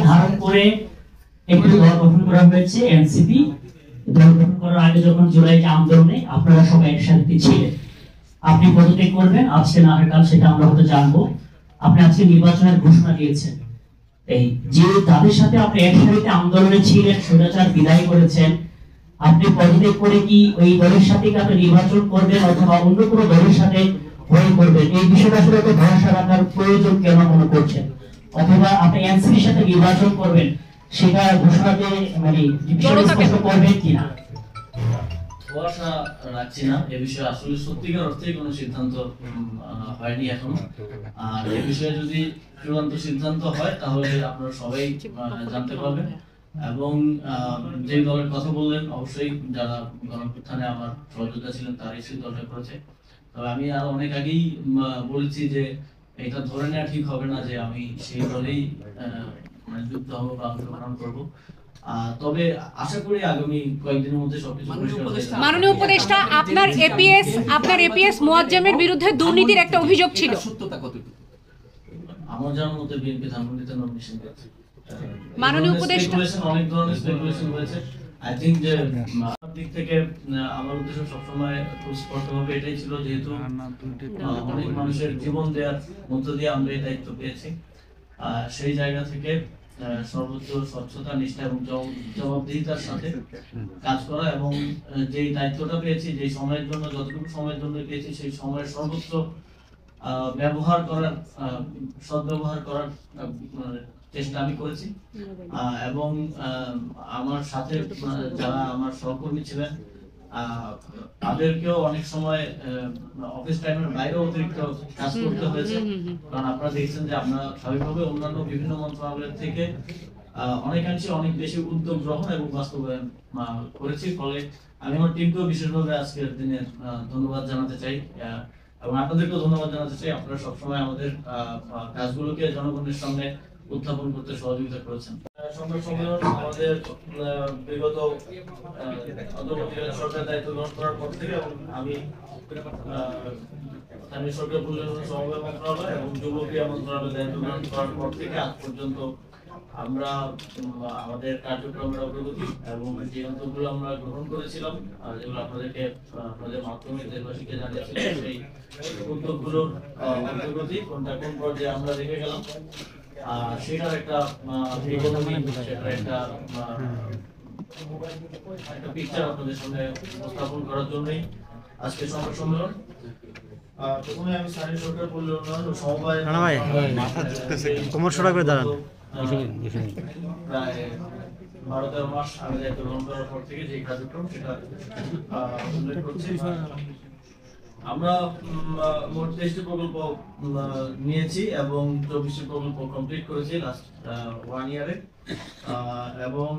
ধারণ করে একটি দল গঠন করা হয়েছে এনসিপি। দল গঠন করার আগে যখন জুলাই আন্দোলনে আপনারা সবাই একসাথে ছিলেন, আপনি পদত্যাগ করবেন আজকে না হয় কাল, সেটা আমরা হয়তো জানবো। আপনি আজকে নির্বাচনের ঘোষণা দিয়েছেন, এই যে তাদের সাথে আপনি একসাথে আন্দোলনে ছিলেন, স্বৈরাচার বিদায় করেছেন, আপনি পদত্যাগ করে কি ওই দলের সাথে কি আপনি নির্বাচন করবেন অথবা অন্য কোনো দলের সাথে হয়ে করবেন? এই বিষয়টা আসলে তো ভরসা রাখার প্রয়োজন কেন মনে করছেন? অথবা আপনি এনসিপির সাথে নির্বাচন করবেন, সেটা ঘোষণাতে মানে স্পষ্ট করবেন কিনা? ভরসা রাখছি না এ বিষয়ে। আসলে সত্যিকার অর্থে কোনো সিদ্ধান্ত হয়নি এখনো। আর এ বিষয়ে যদি চূড়ান্ত সিদ্ধান্ত হয় তাহলে আপনারা সবাই জানতে পারবেন। এবং যে দলের কথা বললেন, অবশ্যই যারা গণঅভ্যুত্থানে আমার সহযোগিতা ছিলেন তারাই সেই দলটা করেছে। তবে আমি আরো অনেক আগেই বলেছি যে এটা ধরে নেওয়া ঠিক হবে না যে আমি সেই দলেই যুক্ত হবো বা অংশগ্রহণ করবো। তবে আশা করি আগামী কয়েকদিনের মধ্যে সবকিছু পরিষ্কার। মাননীয় উপদেষ্টা, আপনার এপিএস মুয়াজ্জেমের বিরুদ্ধে দুর্নীতির একটা অভিযোগ ছিল, সত্যতা কতটুকু? আমার জানার মতে বিএনপি ধানমন্ডিতে নমিনেশন দিয়েছে। মাননীয় উপদেষ্টা, অনেক ধরনের স্পেকুলেশন হয়েছে। আই থিংক যে দিক থেকে আমার উদ্দেশ্য সবসময় খুব স্পষ্টভাবে এটাই ছিল, যেহেতু অনেক মানুষের জীবন দেওয়ার মধ্য দিয়ে আমরা এই দায়িত্ব পেয়েছি, সেই জায়গা থেকে সর্বোচ্চ স্বচ্ছতা, নিষ্ঠা এবং জবাবদিহিতার সাথে কাজ করা এবং যে দায়িত্বটা পেয়েছি, যে সময়ের জন্য, যতটুকু সময়ের জন্য পেয়েছি, সেই সময়ের সর্বোচ্চ ব্যবহার করার, সদ্ব্যবহার করার চেষ্টা আমি করেছি। এবং আমার সাথে যারা আমার সহকর্মী ছিলেন তাদেরকেও অনেক সময় অফিস টাইমের বাইরে অতিরিক্ত কাজ করতে হয়েছে। কারণ আপনারা দেখছেন যে আমরা স্বাভাবিকভাবে অন্যান্য বিভিন্ন মন্ত্রণালয়ের থেকে অনেকাংশে অনেক বেশি উদ্যোগ গ্রহণ এবং বাস্তবায়ন করেছি। ফলে আমি আমার টিমকেও বিশেষভাবে আজকের দিনে ধন্যবাদ জানাতে চাই এবং আপনাদেরকেও ধন্যবাদ জানাতে চাই। আপনারা সবসময় আমাদের কাজগুলোকে জনগণের সামনে উত্থাপন করতে সহযোগিতা করেছেন। সংবাদ সম্মেলন আমাদের বিগত সরকার দায়িত্ব গ্রহণ করার পর থেকে, এবং আমি স্থানীয় সরকার পরিচালনা সমবায় মন্ত্রণালয় এবং যুব ক্রীড়া মন্ত্রণালয় দায়িত্ব গ্রহণ করার পর থেকে আজ পর্যন্ত আমরা আমাদের কার্যক্রমের অগ্রগতি এবং যে উদ্যোগগুলো আমরা গ্রহণ করেছিলাম, যেগুলো আপনাদেরকে আপনাদের মাধ্যমে দেশবাসীকে জানিয়েছিলাম, সেই উদ্যোগগুলোর অগ্রগতি কোনটা কোন পর্যায়ে আমরা রেখে গেলাম, সেটার একটা সেটার একটা পিকচার আপনাদের সামনে উপস্থাপন করার জন্যই আজকে সংবাদ সম্মেলন। প্রথমে আমি স্থানীয় সরকার পরিচালনা সমবায় প্রায় 12-13 মাস আগে দায়িত্ব গ্রহণ করার পর থেকে যে কার্যক্রম, সেটা উল্লেখ করছি। আমরা মোট 23টি প্রকল্প নিয়েছি এবং 24টি প্রকল্প কমপ্লিট করেছি লাস্ট 1 ইয়ারে। এবং